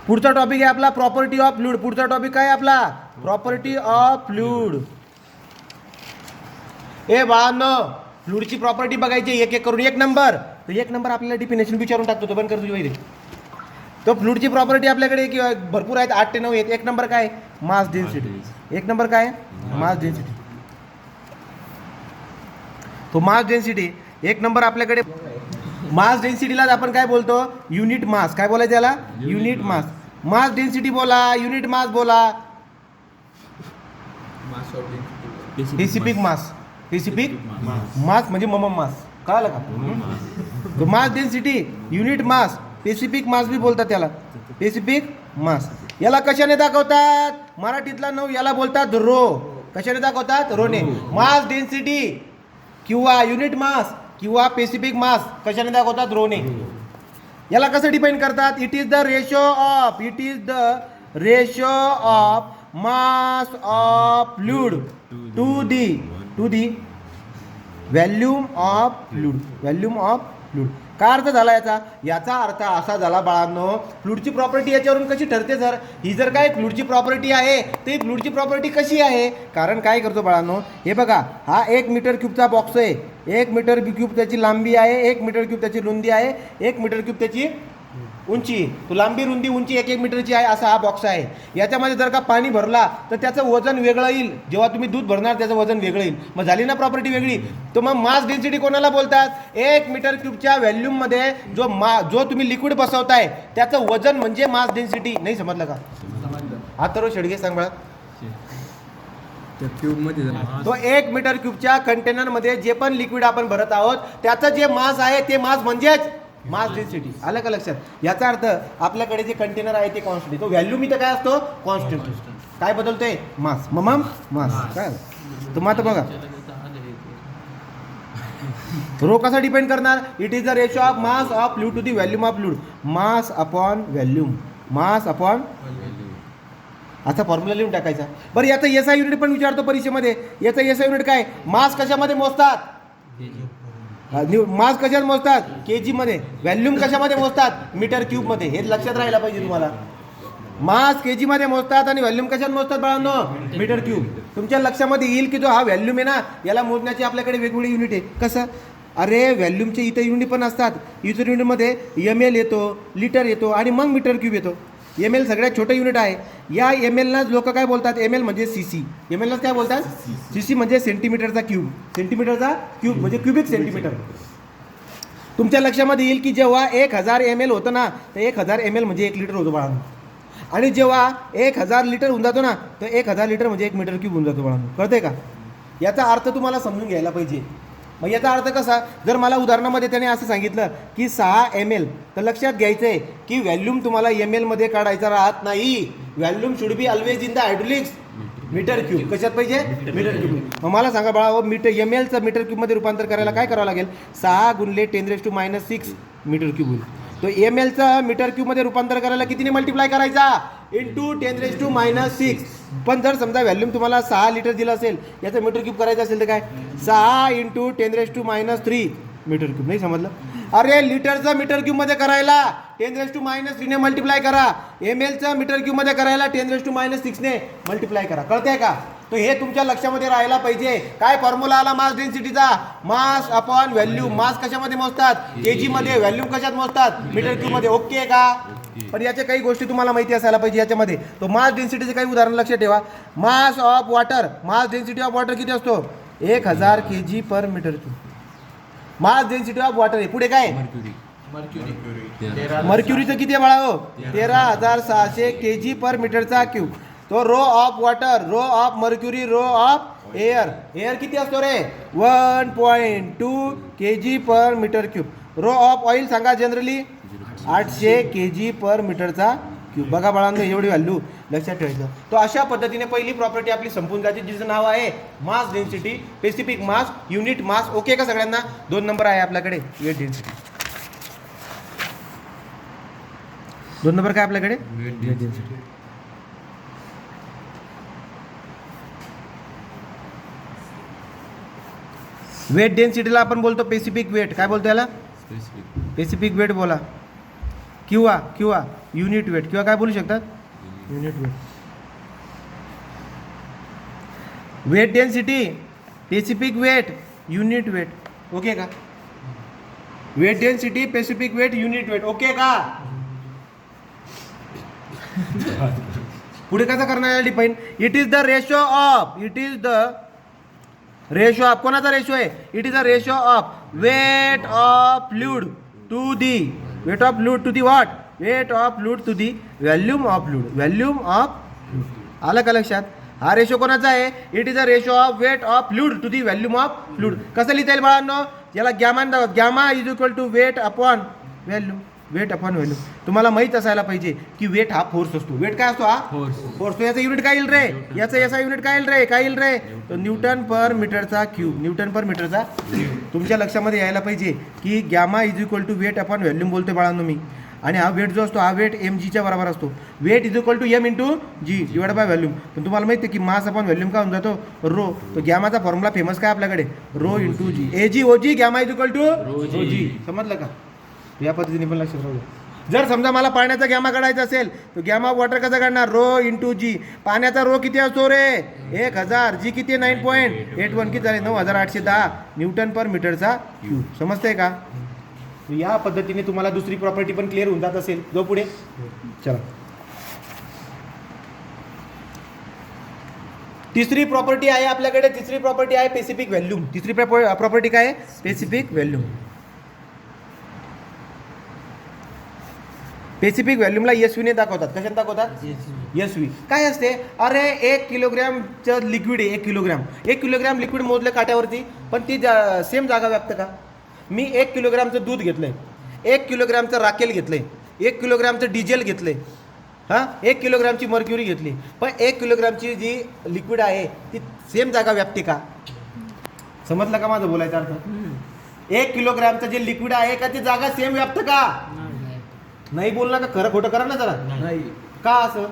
पुढचा टॉपिक आहे आपला प्रॉपर्टी ऑफ फ्लूइड. पुढचा टॉपिक काय आहे आपला? Property of fluid. ए बाळांनो, फ्लूइडची प्रॉपर्टी बघायची एक एक करून. एक नंबर, तर एक नंबर आपल्याला डिफिनेशन विचारून टाकतो. तो बंद कर तुझी वैरे. तो फ्लूइडची प्रॉपर्टी आपल्याकडे भरपूर आहेत, 8 ते 9 आहेत. एक नंबर काय? Mass density. एक नंबर काय? Mass density. तो मास डेन्सिटी एक नंबर आपल्याकडे. मास डेन्सिटीला आपण काय बोलतो? युनिट मास. काय बोलायचं याला? युनिट मास. मास डेन्सिटी बोला, युनिट मास बोला. स्पेसिफिक मास. स्पेसिफिक मास म्हणजे मास. कळालं का? तो मास डेन्सिटी, युनिट मास, स्पेसिफिक मास भी बोलतात त्याला. स्पेसिफिक मास. याला कशाने दाखवतात? मराठीतला 9 याला बोलतात रो. कशाने दाखवतात? रोने. मास डेन्सिटी किंवा युनिट मास किंवा स्पेसिफिक मास कशाने दाखवतात? रोने. याला कसं डिफाइन करतात? It is the ratio of, it is the ratio of mass of fluid to the volume of fluid. Volume of fluid. काय अर्थ झाला याचा? याचा अर्थ असा झाला बाळांनो, फ्लूइडची प्रॉपर्टी याच्यावरून कशी ठरते सर? ही जर काय फ्लूइडची प्रॉपर्टी आहे, तर ही फ्लूइडची प्रॉपर्टी कशी आहे? कारण काय करतो बाळांनो, हे बघा, हा 1 मीटर क्यूबचा बॉक्स आहे. 1 मीटर क्यूब त्याची लांबी आहे, 1 मीटर क्यूब त्याची रुंदी आहे, 1 मीटर क्यूब त्याची उंची. तो लांबी रुंदी उंची 1-1 मीटरची आहे, असा हा बॉक्स आहे. याच्यामध्ये जर का पाणी भरला तर त्याचं वजन वेगळं येईल. जेव्हा तुम्ही दूध भरणार त्याचं वजन वेगळं येईल. मग झाली ना प्रॉपर्टी वेगळी. तर मग मास डेन्सिटी कोणाला बोलतात? 1 मीटर क्यूबच्या व्हॅल्यूममध्ये जो तुम्ही लिक्विड बसवताय त्याचं वजन म्हणजे मास डेन्सिटी. नाही समजलं का? आता शेडगे सांग बळा. तो 1 मीटर क्यूबच्या कंटेनरमध्ये जे पण लिक्विड आपण भरत आहोत त्याचं जे मास आहे ते मास म्हणजेच मास डेन्सिटी. आलं का लक्षात? याचा अर्थ आपल्याकडे जे कंटेनर आहे ते कॉन्स्टंट. तो व्हॅल्यू मी तर काय असतो? कॉन्स्टंट. काय बदलतोय? मास. मास. काय तर मग आता बघा, रो कसा डिपेंड करणार? It is the ratio of mass of fluid to the volume of fluid. Mass upon volume. Mass upon असा फॉर्म्युला लिहून टाकायचा. बरं, याचा एसआय युनिट पण विचारतो परीक्षेमध्ये. याचा एसआय युनिट काय? मास कशामध्ये मोजतात? मास कशात मोजतात? केजी मध्ये. व्हॅल्यूम कशामध्ये मोजतात? मीटर क्यूब मध्ये. हे लक्षात राहायला पाहिजे तुम्हाला. मास केजी मध्ये मोजतात आणि व्हॅल्यूम कशात मोजतात बाळांनो? Metre cube. तुमच्या लक्षामध्ये येईल की जो हा व्हॅल्यूम आहे ना, याला मोजण्याची आपल्याकडे वेगवेगळी युनिट आहे. कसं? अरे व्हॅल्यूमचे इतर युनिट पण असतात. इतर युनिटमध्ये ml येतो, लिटर येतो आणि मग मीटर क्यूब येतो. ml सगळ्यात छोटं युनिट आहे. या mlलाच लोक काय बोलतात? ml म्हणजे cc. mlलाच काय बोलतात? cc म्हणजे सेंटीमीटरचा क्यूब. सेंटीमीटरचा क्यूब म्हणजे क्युबिक सेंटीमीटर. तुमच्या लक्षामध्ये येईल की जेव्हा 1000 ml होतं ना, तर 1000 ml म्हणजे 1 लिटर होतो बाळांनो. आणि जेव्हा 1000 लिटर होऊन जातो ना, तर 1000 लिटर म्हणजे 1 मीटर क्यूब होऊन जातो बाळांनो. कळतंय का? याचा अर्थ तुम्हाला समजून घ्यायला पाहिजे. मग याचा अर्थ कसा? जर मला उदाहरणामध्ये त्याने असं सांगितलं की 6 ml, तर लक्षात घ्यायचं आहे की व्हॅल्यूम तुम्हाला ml मध्ये काढायचा राहत नाही. Volume should be always in the hydraulics metre cube. कशात पाहिजे? Metre cube. मग मला सांगा बाळा, mlचं मीटर क्यूबमध्ये रूपांतर करायला काय करावं लागेल? 6 × 10⁻⁶ मीटर क्यूब होईल. तो mlचं मीटर क्यूबमध्ये रूपांतर करायला कितीने मल्टिप्लाय करायचा? × 10⁻⁶. पण जर समजा व्हॅल्यूम तुम्हाला 6 लिटर दिलं असेल, याचं मीटर क्यूब करायचं असेल तर काय? 6 × 10⁻³ मीटर क्यूब. नाही समजलं? अरे लिटरचं मीटर क्यूबमध्ये करायला 10⁻³ ने मल्टिप्लाय करा. mlचं मीटर क्यूबमध्ये करायला 10⁻⁶ ने मल्टिप्लाय करा. कळतंय का? तर हे तुमच्या लक्षामध्ये राहायला पाहिजे. काय फॉर्म्युला आला मास डेन्सिटीचा? मास अपॉन व्हॅल्यूम. मास कशामध्ये मोजतात? केजी मध्ये. व्हॅल्यूम कशात मोजतात? मीटर क्यूब मध्ये. ओके का? पण याच्या काही गोष्टी तुम्हाला माहिती असायला पाहिजे याच्यामध्ये. तो मास डेन्सिटीचे काही उदाहरण लक्षात ठेवा. Mass of water. Mass density of water किती असतो? 1000 kg/m³. Mass density of water आहे. पुढे काय? मर्क्युरीचं किती आहे बाळा? हो, 13600 kg/m³. तो rho of water, rho of mercury, rho of air. Air किती असतो रे? 1.2 kg/m³. रो ऑफ ऑइल सांगा जनरली 800 kg/m³. बघा बाळांनो, एवढी व्हॅल्यू लक्षात ठेवायचं. तो अशा पद्धतीने पहिली प्रॉपर्टी आपली संपून जाते, जिचं नाव आहे मास डेन्सिटी, स्पेसिफिक मास, युनिट मास. ओके का सगळ्यांना? 2 नंबर आहे आपल्याकडे वेट डेन्सिटी. 2 नंबर काय आपल्याकडे? Weight density. वेट डेन्सिटीला आपण बोलतो स्पेसिफिक वेट. काय बोलतो याला? स्पेसिफिक वेट बोला. किंवा युनिट वेट किंवा काय बोलू शकतात unit weight. Weight density specific weight unit weight. Okay का? Weight density specific weight unit weight. Okay का? पुढे कसं करणार depend. It is the ratio of कोणाचा रेशो आहे. It is the ratio of weight of fluid to the weight of fluid to the what weight of fluid to the volume of fluid. आलं का लक्षात. हा ratio कोणाचा आहे. It is the ratio of weight of fluid to the volume of fluid. कसं लिहिता येईल बाळांनो. याला gamma is equal to weight upon volume. तुम्हाला माहीत असायला पाहिजे की वेट हा फोर्स असतो. वेट काय असतो. हा फोर्स. तो याचा युनिट काय येईल रे. याचा युनिट काय येईल रे तो न्यूटन पर मीटरचा क्यूब. तुमच्या लक्षामध्ये यायला पाहिजे की gamma is equal to weight upon volume बोलतोय बाळांनो मी. आणि हा वेट जो असतो हा वेट mg च्या बरोबर असतो. Weight is equal to m into g divide by volume. पण तुम्हाला माहिती आहे की मास अपॉन व्हॅल्यूम काय होऊन जातो रो. तो गॅमाचा फॉर्म्युला फेमस काय आपल्याकडे rho into G. AG gamma is equal to rho G. समजलं का. या पद्धतीने पण लक्षात राहू. जर समजा मला पाण्याचा गॅमा काढायचा असेल तर गॅमा वॉटर कसा काढणार रो इंटू जी. पाण्याचा रो किती असतो रे 1000. जी किती 9.81 किती झाले 9810 न्यूटन पर मीटरचा क्यूब. समजतंय का. या पद्धतीने तुम्हाला दुसरी प्रॉपर्टी पण क्लिअर होऊन जात असेल. जो पुढे चला. तिसरी प्रॉपर्टी आहे आपल्याकडे. तिसरी प्रॉपर्टी आहे स्पेसिफिक व्हॅल्यूम. तिसरी प्रॉपर्टी काय आहे स्पेसिफिक व्हॅल्यूम. स्पेसिफिक व्हॅल्यूमला एसवी ने दाखवतात. कशाने दाखवतात एसवी. काय असते. अरे 1 किलोग्रॅमचं लिक्विड आहे. 1 किलोग्रॅम लिक्विड मोजलं काट्यावरती पण ती सेम जागा व्याप्त का. मी 1 किलोग्रॅमचं दूध घेतलंय. 1 किलोग्रॅमचं राखेल घेतलंय. 1 किलोग्रॅमचं डिझेल घेतलंय. 1 किलोग्रॅमची मर्क्युरी घेतली. पण 1 किलोग्रॅमची जी लिक्विड आहे ती सेम जागा व्यापते का. समजलं का माझं बोलायचा अर्थ. 1 किलोग्रॅमचं जे लिक्विड आहे का ती जागा सेम व्याप्त का नाही. बोलला का खरं खोटं करा ना जरा. नाही का असं.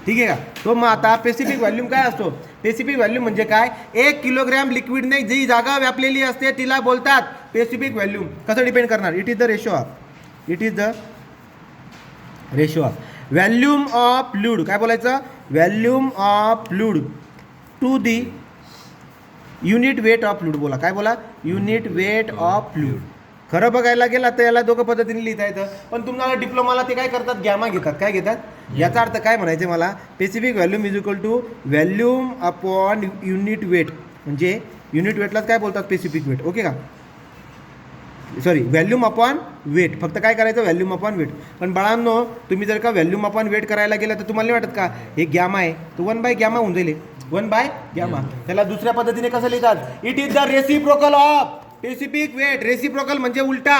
ठीक आहे का. तो मग आता स्पेसिफिक व्हॅल्यूम काय असतो. स्पेसिफिक व्हॅल्यूम म्हणजे काय. 1 किलोग्रॅम लिक्विडने जी जागा व्यापलेली असते तिला बोलतात स्पेसिफिक व्हॅल्यूम. कसं डिपेंड करणार. It is the ratio of volume of fluid. काय बोलायचं volume of fluid to the unit weight of fluid. बोला काय बोला युनिट वेट ऑफ फ्लूइड. खरं बघायला गेला तर याला दोघं पद्धतीने लिहिता येतं. पण तुम्हाला डिप्लोमाला ते काय करतात गॅमा घेतात. काय घेतात. याचा अर्थ काय म्हणायचे मला. Specific volume is equal to volume upon unit weight. म्हणजे युनिट वेटलाच काय बोलतात स्पेसिफिक वेट. ओके का. Sorry volume upon weight. फक्त काय करायचं व्हॅल्यूम अपॉन वेट. पण बाळांनो तुम्ही जर का व्हॅल्यूम अपॉन वेट करायला गेला तर तुम्हाला नाही वाटत का हे गॅमा आहे तो 1/γ होऊन जाईल. 1/γ. त्याला दुसऱ्या पद्धतीने कसं लिहितात. It is the reciprocal of specific weight. Reciprocal म्हणजे उलटा.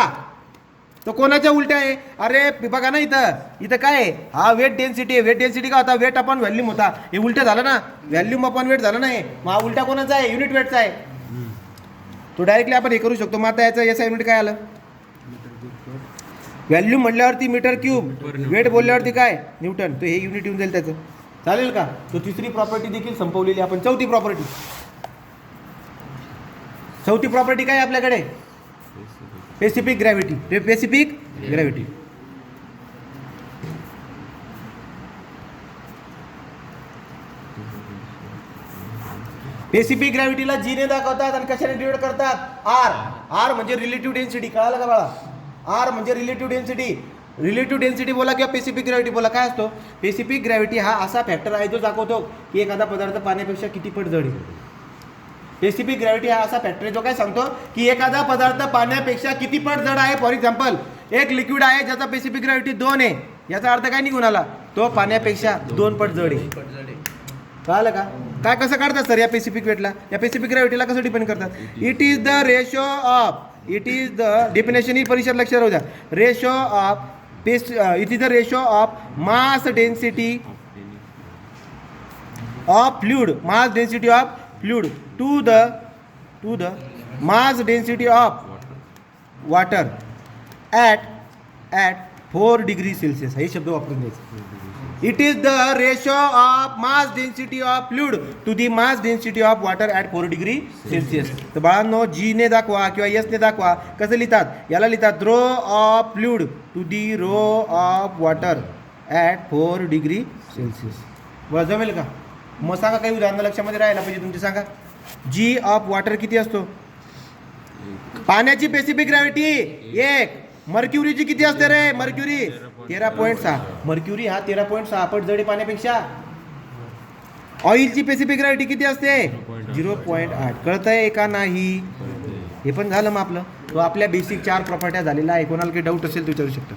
तो कोणाच्या उलटा आहे. अरे बघा ना इथं काय आहे. हा वेट डेन्सिटी आहे. वेट डेन्सिटी का होता वेट अपॉन व्हॅल्यूम होता. हे उलट झालं ना. व्हॅल्यूम अपॉन वेट झालं नाही. मग हा उलटा कोणाचा आहे युनिट वेटचा आहे. तो डायरेक्टली आपण हे करू शकतो. मग आता याचा युनिट काय आलं. व्हॅल्यूम म्हटल्यावरती मीटर क्यूब. वेट बोलल्यावरती काय न्यूटन. तो हे युनिट येऊन जाईल त्याचं. चालेल का. तो तिसरी प्रॉपर्टी देखील संपवलेली आपण. चौथी प्रॉपर्टी काय आपल्याकडे स्पेसिफिक ग्रॅव्हिटी. स्पेसिफिक ग्रॅव्हिटीला जी ने दाखवतात आणि कशाने डिवाइड करतात आर म्हणजे रिलेटिव्ह डेन्सिटी. कळालं का बाळा. आर म्हणजे रिलेटिव्ह डेन्सिटी बोला किंवा स्पेसिफिक ग्रॅव्हिटी बोला. काय असतो स्पेसिफिक ग्रॅव्हिटी हा असा फॅक्टर आहे जो दाखवतो की एखादा पदार्थ पाण्यापेक्षा किती पट जड आहे. स्पेसिफिक ग्रॅव्हिटी हा असा फॅक्टर आहे जो काय सांगतो की एखादा पदार्थ पाण्यापेक्षा किती पट जड आहे. फॉर एक्झाम्पल एक लिक्विड आहे ज्याचा स्पेसिफिक ग्रॅव्हिटी 2 आहे. याचा अर्थ काय निघून आला तो पाण्यापेक्षा 2 पट जड आहे. कळालं का. काय कसं काढतात सर या स्पेसिफिक वेटला या स्पेसिफिक ग्रॅव्हिटीला कसं डिपेंड करतात. It is the ratio of definition ही परिषद लक्षात राहू द्या. Ratio of it is the ratio of mass density of fluid to the mass density of water at 4 degree Celsius हे शब्द वापरून द्यायचे. It is the ratio of mass density of fluid to the mass density of water at 4 degree Celsius. तर बाळांनो जी ने दाखवा किंवा S ने दाखवा. कसं लिहितात? याला लिहितात rho of fluid to the rho of water at 4 degree Celsius. बरं जमेल का? मग सांगा काही उदाहरणं लक्षामध्ये राहायला पाहिजे तुमचे. सांगा जी ऑफ वॉटर किती असतो? पाण्याची स्पेसिफिक ग्रॅव्हिटी 1. मर्क्युरीची किती असते रे? मर्क्युरी 13.6. मर्क्युरी हा 13.6 पट जड आहे पाण्यापेक्षा. ऑइलची स्पेसिफिक ग्रॅव्हिटी किती असते? 0.8. कळतंय का नाही? हे पण झालं मग आपलं. तो आपल्या बेसिक 4 प्रॉपर्ट्या झालेला आहे. कोणाला काही डाऊट असेल तर विचारू शकता.